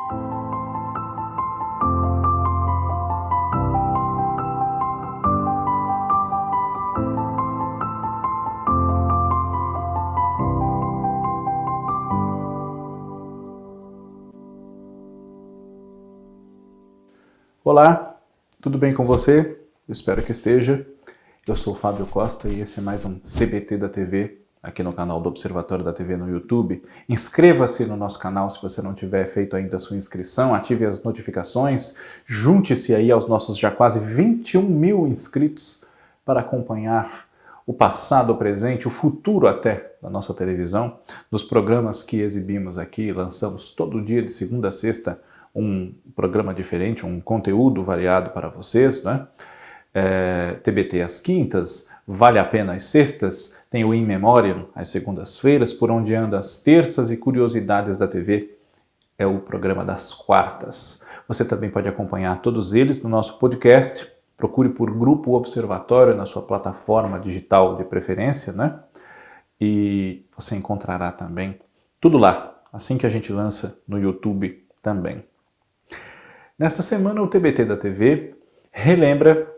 Olá, tudo bem com você? Eu espero que esteja. Eu sou o Fábio Costa e esse é mais um TBT da TV, aqui no canal do Observatório da TV no YouTube. Inscreva-se no nosso canal se você não tiver feito ainda a sua inscrição, ative as notificações, junte-se aí aos nossos já quase 21 mil inscritos para acompanhar o passado, o presente, o futuro até da nossa televisão, nos programas que exibimos aqui, lançamos todo dia de segunda a sexta, um programa diferente, um conteúdo variado para vocês, né? TBT às quintas, Vale a Pena às sextas, tem o In Memoriam às segundas-feiras, Por Onde Anda às terças e Curiosidades da TV é o programa das quartas. Você também pode acompanhar todos eles no nosso podcast, procure por Grupo Observatório na sua plataforma digital de preferência, né? E você encontrará também tudo lá, assim que a gente lança no YouTube também. Nesta semana, o TBT da TV relembra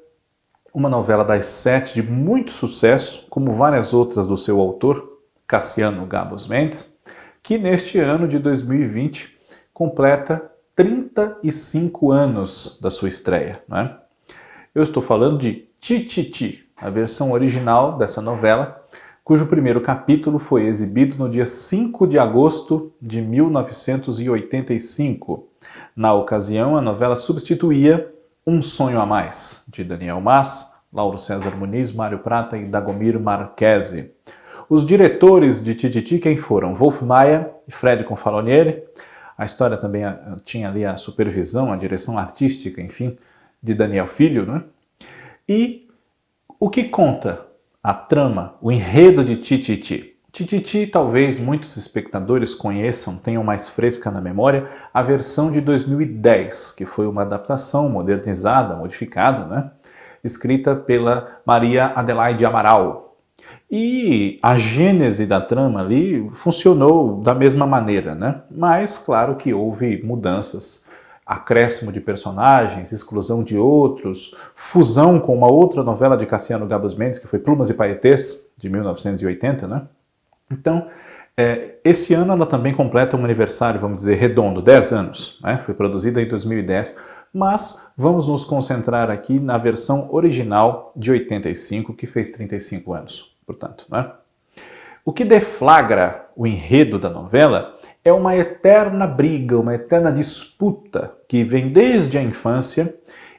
uma novela das 7 de muito sucesso, como várias outras do seu autor, Cassiano Gabos Mendes, que neste ano de 2020 completa 35 anos da sua estreia, né? Eu estou falando de Tititi, a versão original dessa novela, cujo primeiro capítulo foi exibido no dia 5 de agosto de 1985. Na ocasião, a novela substituía Um Sonho a Mais, de Daniel Mas, Lauro César Muniz, Mário Prata e Dagomir Marchese. Os diretores de Tititi quem foram? Wolf Maia e Fred Confalonieri. A história também tinha ali a supervisão, a direção artística, enfim, de Daniel Filho, né? E o que conta a trama, o enredo de Tititi? Tititi, talvez muitos espectadores conheçam, tenham mais fresca na memória, a versão de 2010, que foi uma adaptação modernizada, modificada, né? Escrita pela Maria Adelaide Amaral. E a gênese da trama ali funcionou da mesma maneira, né? Mas, claro que houve mudanças, acréscimo de personagens, exclusão de outros, fusão com uma outra novela de Cassiano Gabos Mendes, que foi Plumas e Paetês, de 1980, né? Então, esse ano ela também completa um aniversário, vamos dizer, redondo, 10 anos, né? Foi produzida em 2010, mas vamos nos concentrar aqui na versão original de 85, que fez 35 anos, portanto, né? O que deflagra o enredo da novela é uma eterna briga, uma eterna disputa que vem desde a infância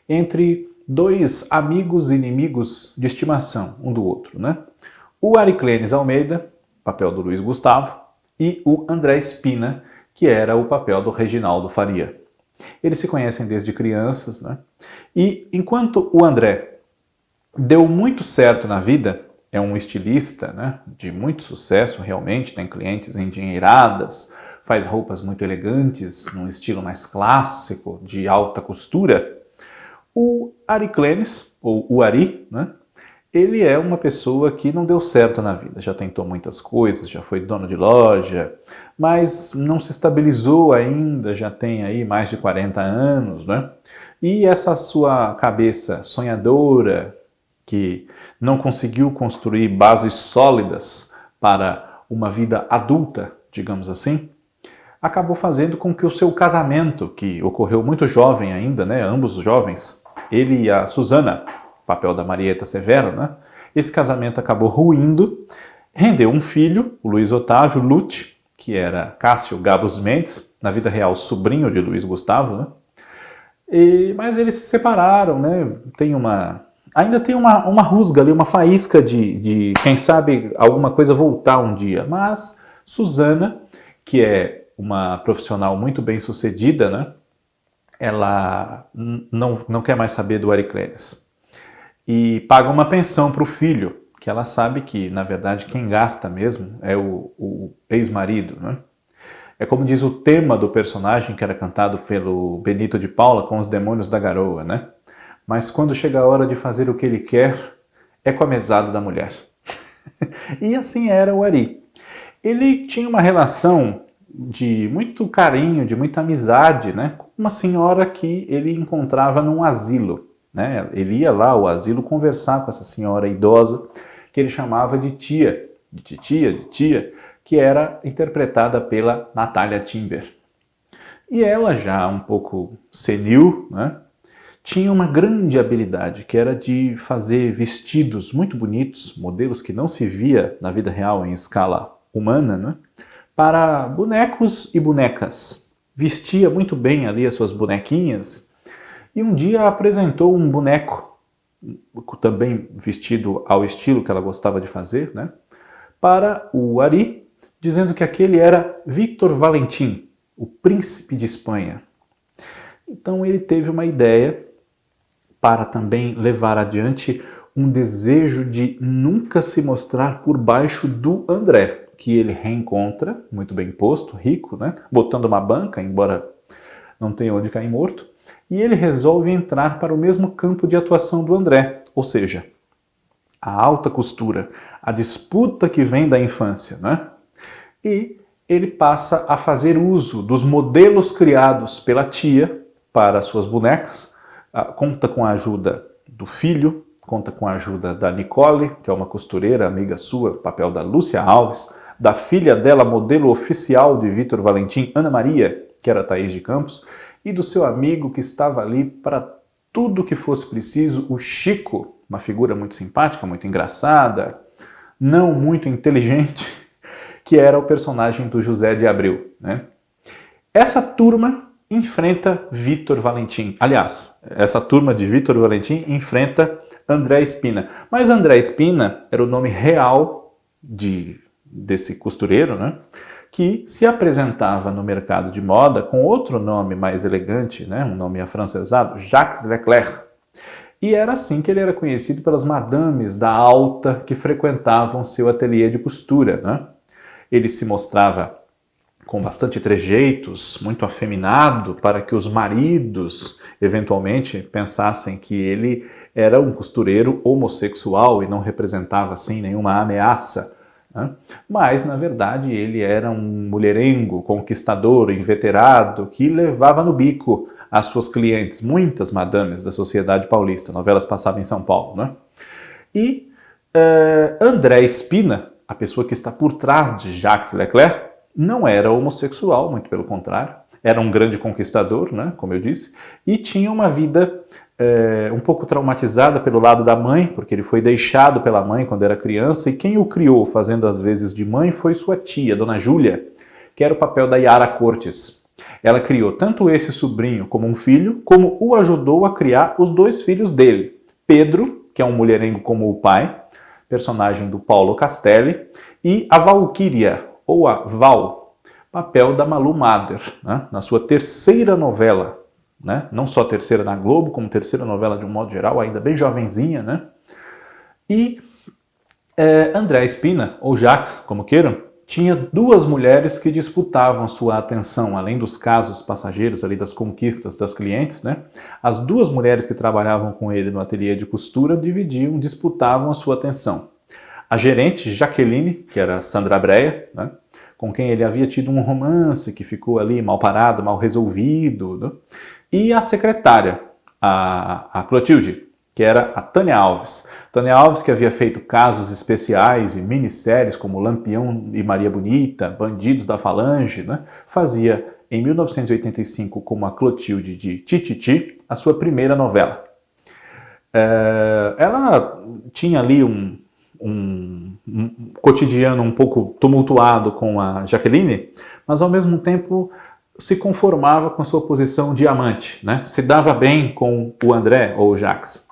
entre dois amigos e inimigos de estimação um do outro, né? O Ariclenes Almeida, papel do Luiz Gustavo, e o André Spina, que era o papel do Reginaldo Faria. Eles se conhecem desde crianças, né? E enquanto o André deu muito certo na vida, é um estilista, né, de muito sucesso realmente, tem clientes endinheiradas, faz roupas muito elegantes, num estilo mais clássico, de alta costura, o Ariclenes, ou o Ari, né, ele é uma pessoa que não deu certo na vida, já tentou muitas coisas, já foi dono de loja, mas não se estabilizou ainda, já tem aí mais de 40 anos, né? E essa sua cabeça sonhadora, que não conseguiu construir bases sólidas para uma vida adulta, digamos assim, acabou fazendo com que o seu casamento, que ocorreu muito jovem ainda, né? Ambos jovens, ele e a Susana, papel da Marieta Severo, né? Esse casamento acabou ruindo, rendeu um filho, o Luiz Otávio Lute, que era Cássio Gabos Mendes, na vida real sobrinho de Luiz Gustavo, né? Mas eles se separaram, né? Ainda tem uma rusga ali, uma faísca de quem sabe alguma coisa voltar um dia. Mas Susana, que é uma profissional muito bem sucedida, né? Ela não quer mais saber do Ariclenes. E paga uma pensão para o filho, que ela sabe que, na verdade, quem gasta mesmo é o ex-marido, né? É como diz o tema do personagem que era cantado pelo Benito de Paula com Os Demônios da Garoa, né? Mas quando chega a hora de fazer o que ele quer, é com a mesada da mulher. E assim era o Ari. Ele tinha uma relação de muito carinho, de muita amizade, né, com uma senhora que ele encontrava num asilo, né? Ele ia lá ao asilo conversar com essa senhora idosa, que ele chamava de tia, de titia, de tia, que era interpretada pela Natalia Timber. E ela, já um pouco senil, né, tinha uma grande habilidade, que era de fazer vestidos muito bonitos, modelos que não se via na vida real em escala humana, né, para bonecos e bonecas. Vestia muito bem ali as suas bonequinhas e um dia apresentou um boneco, também vestido ao estilo que ela gostava de fazer, né, para o Ari, dizendo que aquele era Victor Valentim, o príncipe de Espanha. Então ele teve uma ideia para também levar adiante um desejo de nunca se mostrar por baixo do André, que ele reencontra, muito bem posto, rico, né, botando uma banca, embora não tenha onde cair morto, e ele resolve entrar para o mesmo campo de atuação do André, ou seja, a alta costura, a disputa que vem da infância, né? E ele passa a fazer uso dos modelos criados pela tia para suas bonecas, conta com a ajuda do filho, conta com a ajuda da Nicole, que é uma costureira, amiga sua, papel da Lúcia Alves, da filha dela, modelo oficial de Victor Valentim, Ana Maria, que era Thaís de Campos, e do seu amigo que estava ali para tudo que fosse preciso, o Chico, uma figura muito simpática, muito engraçada, não muito inteligente, que era o personagem do José de Abreu, né? Essa turma enfrenta Victor Valentim. Aliás, essa turma de Victor Valentim enfrenta André Spina. Mas André Spina era o nome real desse costureiro, né, que se apresentava no mercado de moda com outro nome mais elegante, né, um nome afrancesado, Jacques Leclerc. E era assim que ele era conhecido pelas madames da alta que frequentavam seu ateliê de costura, né? Ele se mostrava com bastante trejeitos, muito afeminado, para que os maridos eventualmente pensassem que ele era um costureiro homossexual e não representava assim nenhuma ameaça, né? Mas na verdade ele era um mulherengo, conquistador, inveterado, que levava no bico as suas clientes, muitas madames da sociedade paulista. Novelas passavam em São Paulo, né? E André Spina, a pessoa que está por trás de Jacques Leclerc, não era homossexual, muito pelo contrário. Era um grande conquistador, né, como eu disse, e tinha uma vida um pouco traumatizada pelo lado da mãe, porque ele foi deixado pela mãe quando era criança, e quem o criou fazendo as vezes de mãe foi sua tia, Dona Júlia, que era o papel da Yara Cortes. Ela criou tanto esse sobrinho como um filho, como o ajudou a criar os dois filhos dele. Pedro, que é um mulherengo como o pai, personagem do Paulo Castelli, e a Valquíria, ou a Val, papel da Malu Mader, né, na sua terceira novela, né, não só terceira na Globo, como terceira novela de um modo geral, ainda bem jovenzinha, né? E André Spina, ou Jacques, como queiram, tinha duas mulheres que disputavam sua atenção, além dos casos passageiros ali das conquistas das clientes, né? As duas mulheres que trabalhavam com ele no ateliê de costura disputavam a sua atenção. A gerente Jaqueline, que era Sandra Brea, né, com quem ele havia tido um romance que ficou ali mal parado, mal resolvido, né, e a secretária, a Clotilde, que era a Tânia Alves. Tânia Alves, que havia feito casos especiais e minisséries como Lampião e Maria Bonita, Bandidos da Falange, né, fazia em 1985 como a Clotilde de Tititi a sua primeira novela. Ela tinha ali um cotidiano um pouco tumultuado com a Jaqueline, mas ao mesmo tempo se conformava com a sua posição de amante, né? Se dava bem com o André ou Jacques.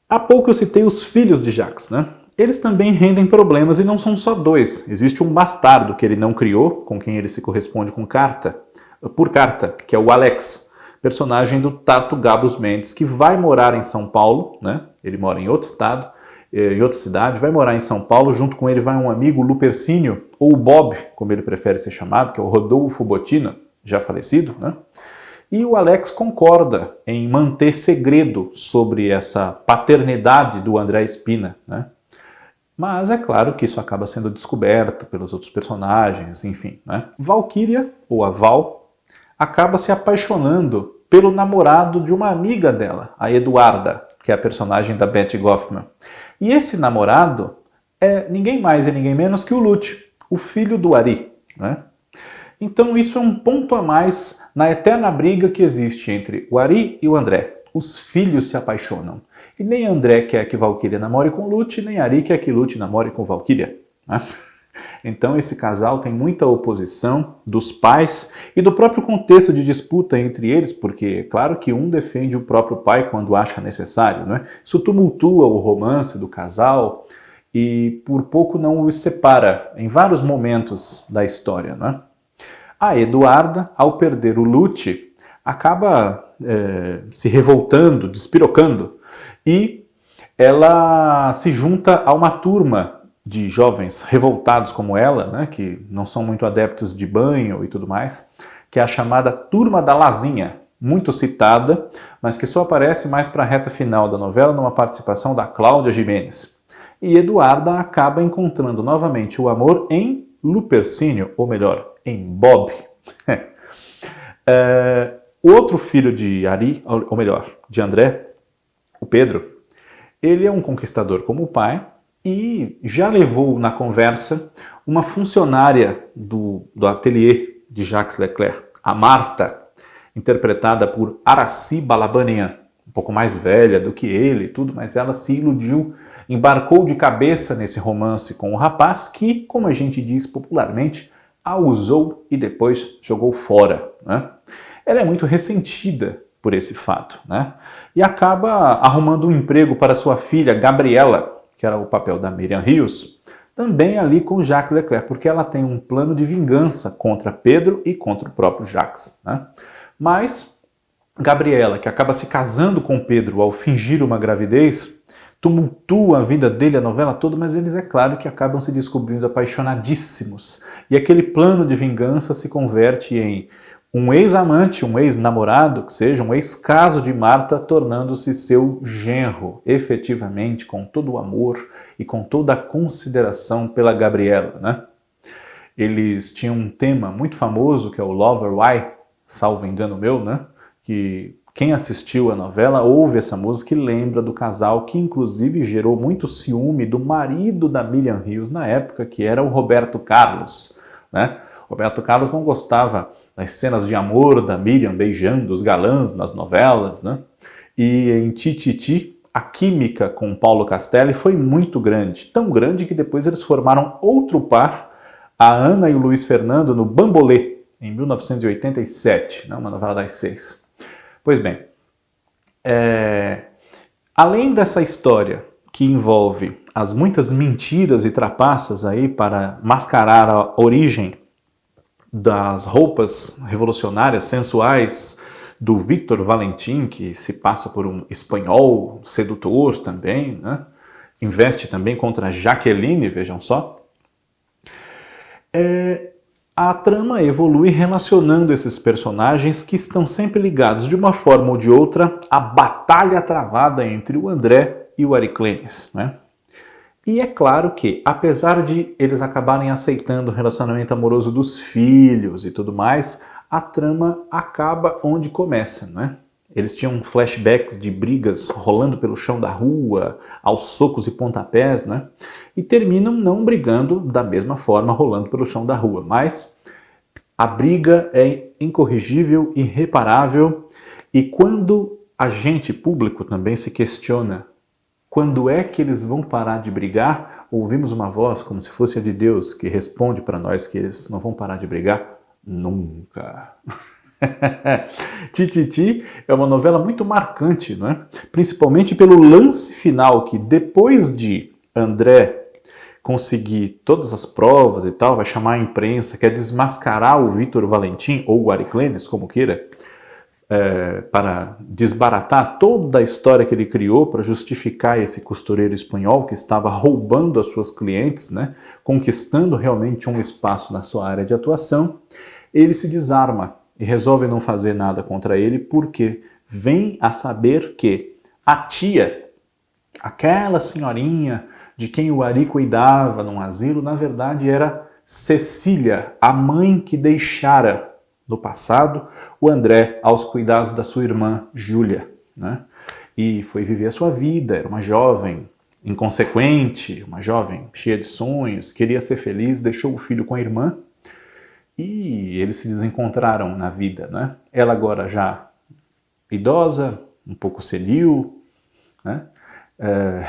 Há pouco eu citei os filhos de Jacques, né? Eles também rendem problemas e não são só dois. Existe um bastardo que ele não criou, com quem ele se corresponde por carta, que é o Alex, personagem do Tato Gabos Mendes, que vai morar em São Paulo, né? Ele mora em outro estado, em outra cidade, vai morar em São Paulo, junto com ele vai um amigo, Lupercínio, ou Bob, como ele prefere ser chamado, que é o Rodolfo Botina, já falecido, né? E o Alex concorda em manter segredo sobre essa paternidade do André Spina, né? Mas é claro que isso acaba sendo descoberto pelos outros personagens, enfim, né? Valquíria, ou a Val, acaba se apaixonando pelo namorado de uma amiga dela, a Eduarda, que é a personagem da Betty Goffman. E esse namorado é ninguém mais e ninguém menos que o Lute, o filho do Ari, né? Então isso é um ponto a mais na eterna briga que existe entre o Ari e o André. Os filhos se apaixonam. E nem André quer que Valquíria namore com Lute, nem Ari quer que Lute namore com Valquíria, né? Então esse casal tem muita oposição dos pais e do próprio contexto de disputa entre eles, porque é claro que um defende o próprio pai quando acha necessário, né? Isso tumultua o romance do casal e por pouco não os separa em vários momentos da história, né? A Eduarda, ao perder o Lute, acaba se revoltando, despirocando, e ela se junta a uma turma de jovens revoltados como ela, né, que não são muito adeptos de banho e tudo mais, que é a chamada Turma da Lazinha, muito citada, mas que só aparece mais para a reta final da novela, numa participação da Cláudia Gimenez. E Eduarda acaba encontrando novamente o amor em Lupercínio, ou melhor, em Bob. O outro filho de Ari, ou melhor, de André, o Pedro, ele é um conquistador como o pai e já levou na conversa uma funcionária do ateliê de Jacques Leclerc, a Marta, interpretada por Aracy Balabanian, um pouco mais velha do que ele e tudo, mas ela se iludiu, embarcou de cabeça nesse romance com o rapaz que, como a gente diz popularmente, a usou e depois jogou fora, né? Ela é muito ressentida por esse fato, né? E acaba arrumando um emprego para sua filha Gabriela, que era o papel da Miriam Rios, também ali com Jacques Leclerc, porque ela tem um plano de vingança contra Pedro e contra o próprio Jacques, né? Mas Gabriela, que acaba se casando com Pedro ao fingir uma gravidez, tumultua a vida dele, a novela toda, mas eles, é claro, que acabam se descobrindo apaixonadíssimos. E aquele plano de vingança se converte em um ex-amante, um ex-namorado, que seja, um ex-caso de Marta, tornando-se seu genro, efetivamente, com todo o amor e com toda a consideração pela Gabriela, né? Eles tinham um tema muito famoso, que é o Lover Why, salvo engano meu, né? Que quem assistiu a novela ouve essa música e lembra do casal, que inclusive gerou muito ciúme do marido da Miriam Rios na época, que era o Roberto Carlos, né? Roberto Carlos não gostava das cenas de amor da Miriam beijando os galãs nas novelas, né? E em Tititi, a química com Paulo Castelli foi muito grande, tão grande que depois eles formaram outro par, a Ana e o Luiz Fernando, no Bambolê, em 1987, né? Uma novela das 6. Pois bem, além dessa história que envolve as muitas mentiras e trapaças aí para mascarar a origem das roupas revolucionárias, sensuais, do Victor Valentim, que se passa por um espanhol sedutor também, né? Investe também contra Jaqueline, vejam só. A trama evolui relacionando esses personagens que estão sempre ligados de uma forma ou de outra à batalha travada entre o André e o Ariclenes, né? E é claro que, apesar de eles acabarem aceitando o relacionamento amoroso dos filhos e tudo mais, a trama acaba onde começa, né? Eles tinham flashbacks de brigas rolando pelo chão da rua, aos socos e pontapés, né? E terminam não brigando da mesma forma rolando pelo chão da rua, mas a briga é incorrigível, irreparável, e quando a gente, público, também se questiona quando é que eles vão parar de brigar, ouvimos uma voz como se fosse a de Deus que responde para nós que eles não vão parar de brigar nunca. Tititi é uma novela muito marcante, não é? Principalmente pelo lance final, que depois de André conseguir todas as provas e tal, vai chamar a imprensa, quer desmascarar o Victor Valentim, ou o Ariclenes, como queira, para desbaratar toda a história que ele criou para justificar esse costureiro espanhol que estava roubando as suas clientes, né, conquistando realmente um espaço na sua área de atuação. Ele se desarma e resolve não fazer nada contra ele, porque vem a saber que a tia, aquela senhorinha de quem o Ari cuidava num asilo, na verdade era Cecília, a mãe que deixara no passado o André aos cuidados da sua irmã Júlia, né? E foi viver a sua vida, era uma jovem inconsequente, uma jovem cheia de sonhos, queria ser feliz, deixou o filho com a irmã e eles se desencontraram na vida, né? Ela agora já idosa, um pouco senil, né?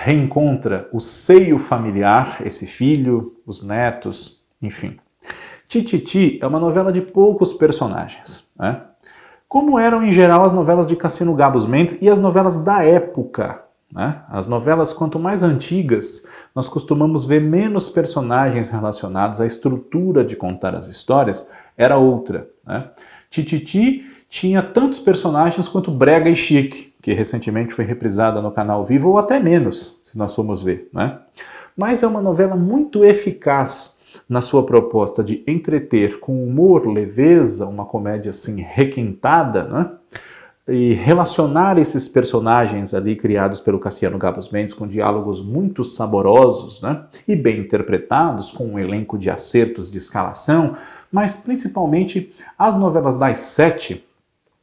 Reencontra o seio familiar, esse filho, os netos, enfim. Tititi é uma novela de poucos personagens, né? Como eram em geral as novelas de Cassino Gabos Mendes e as novelas da época, né? As novelas, quanto mais antigas, nós costumamos ver menos personagens relacionados à estrutura de contar as histórias, era outra, né? Tititi tinha tantos personagens quanto Brega e Chique, que recentemente foi reprisada no Canal Vivo, ou até menos, se nós formos ver, né? Mas é uma novela muito eficaz na sua proposta de entreter com humor, leveza, uma comédia assim requintada, né? E relacionar esses personagens ali criados pelo Cassiano Gabos Mendes com diálogos muito saborosos, né? E bem interpretados, com um elenco de acertos de escalação, mas principalmente as novelas das 7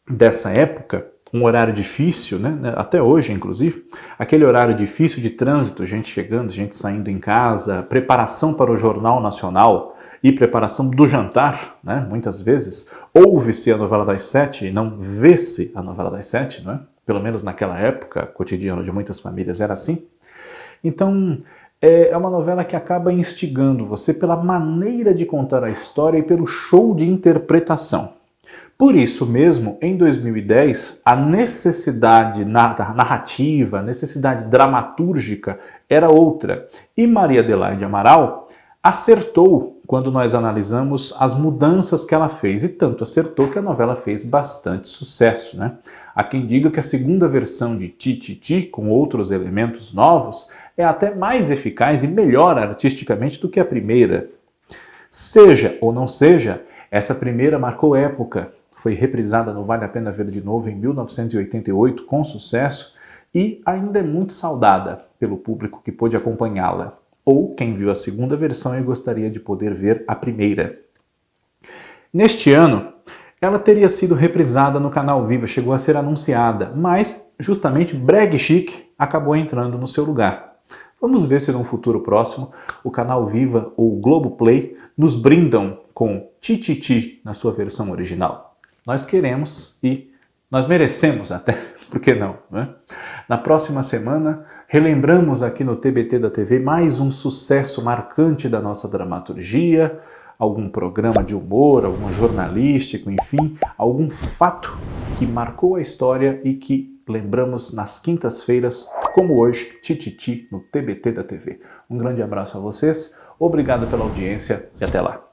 dessa época, um horário difícil, né? Até hoje, inclusive, aquele horário difícil de trânsito, gente chegando, gente saindo em casa, preparação para o Jornal Nacional e preparação do jantar, né? Muitas vezes ouve-se a novela das 7 e não vê-se a novela das 7, né? Pelo menos naquela época, cotidiano de muitas famílias era assim. Então, é uma novela que acaba instigando você pela maneira de contar a história e pelo show de interpretação. Por isso mesmo, em 2010, a necessidade narrativa, a necessidade dramatúrgica era outra. E Maria Adelaide Amaral acertou quando nós analisamos as mudanças que ela fez. E tanto acertou que a novela fez bastante sucesso, né? Há quem diga que a segunda versão de Tititi, com outros elementos novos, é até mais eficaz e melhor artisticamente do que a primeira. Seja ou não seja, essa primeira marcou época. Foi reprisada no Vale a Pena Ver de Novo em 1988 com sucesso e ainda é muito saudada pelo público que pôde acompanhá-la, ou quem viu a segunda versão e gostaria de poder ver a primeira. Neste ano, ela teria sido reprisada no Canal Viva, chegou a ser anunciada, mas justamente Brega e Chique acabou entrando no seu lugar. Vamos ver se num futuro próximo o Canal Viva ou o Globoplay nos brindam com Tititi na sua versão original. Nós queremos e nós merecemos até, por que não, né? Na próxima semana, relembramos aqui no TBT da TV mais um sucesso marcante da nossa dramaturgia, algum programa de humor, algum jornalístico, enfim, algum fato que marcou a história e que lembramos nas quintas-feiras, como hoje, Tititi no TBT da TV. Um grande abraço a vocês, obrigado pela audiência e até lá.